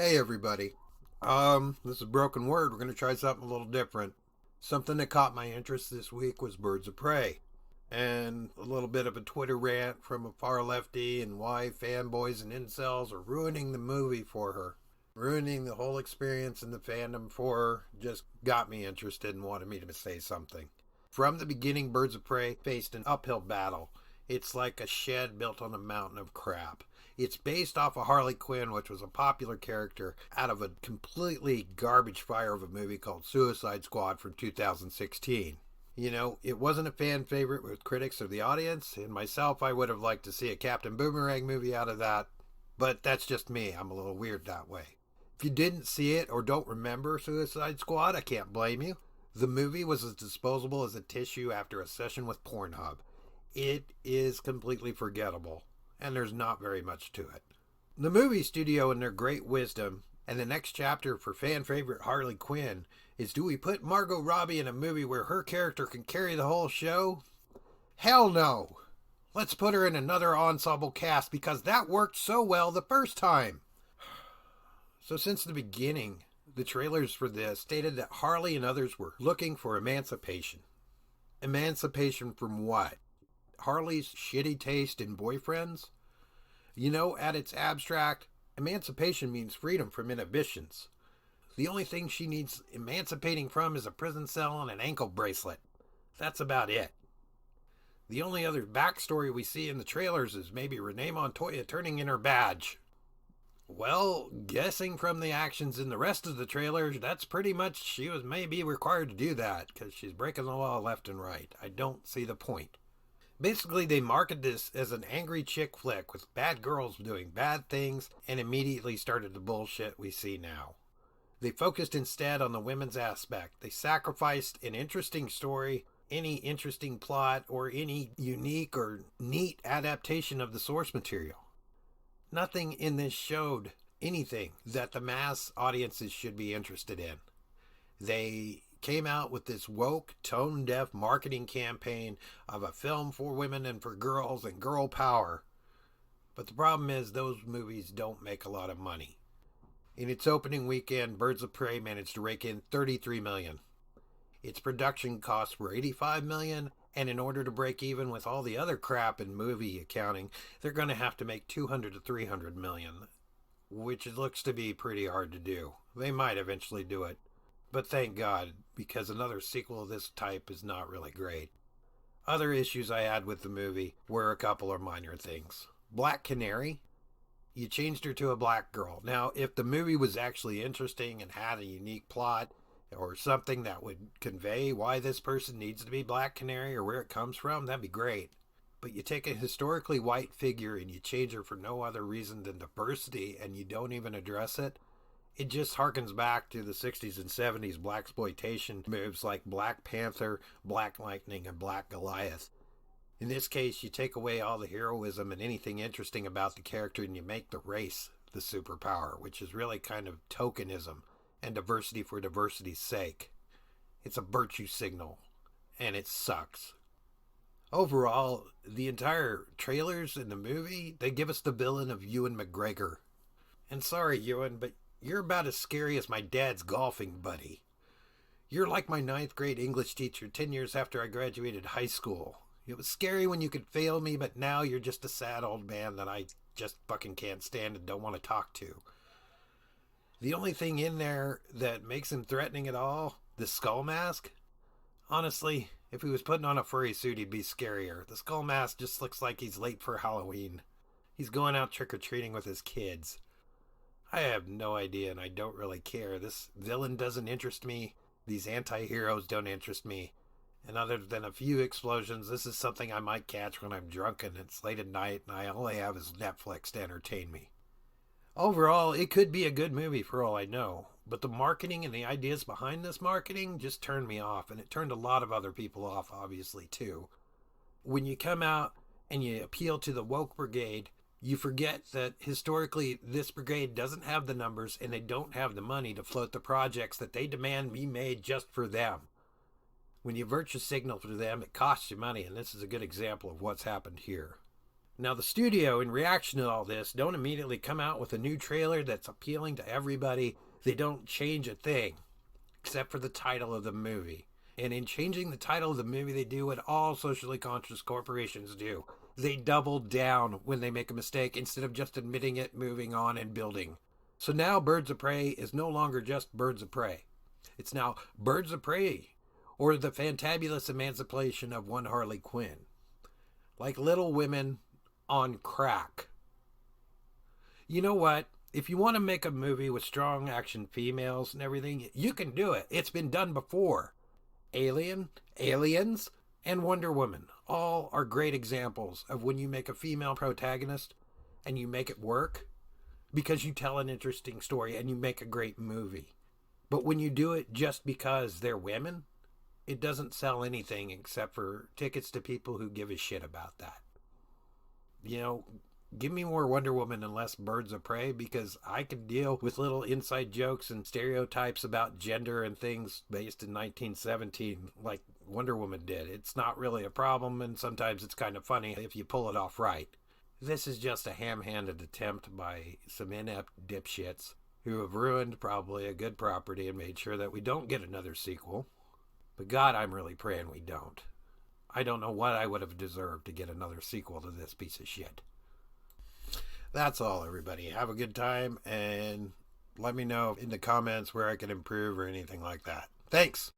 Hey everybody. This is Broken Word. We're going to try something a little different. Something that caught my interest this week was Birds of Prey. And a little bit of a Twitter rant from a far lefty and why fanboys and incels are ruining the movie for her. Ruining the whole experience in the fandom for her just got me interested and wanted me to say something. From the beginning, Birds of Prey faced an uphill battle. It's like a shed built on a mountain of crap. It's based off of Harley Quinn, which was a popular character out of a completely garbage fire of a movie called Suicide Squad from 2016. You know, it wasn't a fan favorite with critics or the audience, and myself, I would have liked to see a Captain Boomerang movie out of that, but that's just me. I'm a little weird that way. If you didn't see it or don't remember Suicide Squad, I can't blame you. The movie was as disposable as a tissue after a session with Pornhub. It is completely forgettable, and there's not very much to it. The movie studio, in their great wisdom, and the next chapter for fan favorite Harley Quinn, is do we put Margot Robbie in a movie where her character can carry the whole show? Hell no! Let's put her in another ensemble cast because that worked so well the first time. So since the beginning, the trailers for this stated that Harley and others were looking for emancipation. Emancipation from what? Harley's shitty taste in boyfriends? You know, at its abstract, emancipation means freedom from inhibitions. The only thing she needs emancipating from is a prison cell and an ankle bracelet. That's about it. The only other backstory we see in the trailers is maybe Renee Montoya turning in her badge. Well, guessing from the actions in the rest of the trailers, that's pretty much she was maybe required to do that because she's breaking the law left and right. I don't see the point. Basically, they marketed this as an angry chick flick with bad girls doing bad things and immediately started the bullshit we see now. They focused instead on the women's aspect. They sacrificed an interesting story, any interesting plot, or any unique or neat adaptation of the source material. Nothing in this showed anything that the mass audiences should be interested in. They came out with this woke, tone-deaf marketing campaign of a film for women and for girls and girl power. But the problem is those movies don't make a lot of money. In its opening weekend, Birds of Prey managed to rake in $33 million. Its production costs were $85 million, and in order to break even with all the other crap in movie accounting, they're going to have to make $200 to $300 million, which it looks to be pretty hard to do. They might eventually do it. But thank God, because another sequel of this type is not really great. Other issues I had with the movie were a couple of minor things. Black Canary? You changed her to a black girl. Now, if the movie was actually interesting and had a unique plot, or something that would convey why this person needs to be Black Canary or where it comes from, that'd be great. But you take a historically white figure and you change her for no other reason than diversity and you don't even address it, it just harkens back to the 60s and 70s blaxploitation moves like Black Panther, Black Lightning, and Black Goliath. In this case, you take away all the heroism and anything interesting about the character and you make the race the superpower, which is really kind of tokenism and diversity for diversity's sake. It's a virtue signal, and it sucks. Overall, the entire trailers in the movie, they give us the villain of Ewan McGregor. And sorry, Ewan, but you're about as scary as my dad's golfing buddy. You're like my ninth grade English teacher 10 years after I graduated high school. It was scary when you could fail me, but now you're just a sad old man that I just fucking can't stand and don't want to talk to. The only thing in there that makes him threatening at all, the skull mask? Honestly, if he was putting on a furry suit, he'd be scarier. The skull mask just looks like he's late for Halloween. He's going out trick-or-treating with his kids. I have no idea and I don't really care. This villain doesn't interest me. These anti-heroes don't interest me. And other than a few explosions, this is something I might catch when I'm drunk and it's late at night and I only have is Netflix to entertain me. Overall, it could be a good movie for all I know, but the marketing and the ideas behind this marketing just turned me off, and it turned a lot of other people off, obviously, too. When you come out and you appeal to the woke brigade, you forget that historically this brigade doesn't have the numbers and they don't have the money to float the projects that they demand be made just for them. When you virtue signal to them, it costs you money, and this is a good example of what's happened here. Now, the studio, in reaction to all this, don't immediately come out with a new trailer that's appealing to everybody. They don't change a thing, except for the title of the movie. And in changing the title of the movie, they do what all socially conscious corporations do. They double down when they make a mistake instead of just admitting it, moving on, and building. So now Birds of Prey is no longer just Birds of Prey. It's now Birds of Prey, or the fantabulous emancipation of one Harley Quinn. Like Little Women on crack. You know what? If you want to make a movie with strong action females and everything, you can do it. It's been done before. Aliens, and Wonder Woman all are great examples of when you make a female protagonist and you make it work because you tell an interesting story and you make a great movie. But when you do it just because they're women, it doesn't sell anything except for tickets to people who give a shit about that. You know, give me more Wonder Woman and less Birds of Prey, because I can deal with little inside jokes and stereotypes about gender and things based in 1917 like Wonder Woman did. It's not really a problem, and sometimes it's kind of funny if you pull it off right. This is just a ham-handed attempt by some inept dipshits who have ruined probably a good property and made sure that we don't get another sequel. But God, I'm really praying we don't. I don't know what I would have deserved to get another sequel to this piece of shit. That's all, everybody. Have a good time, and let me know in the comments where I can improve or anything like that. Thanks!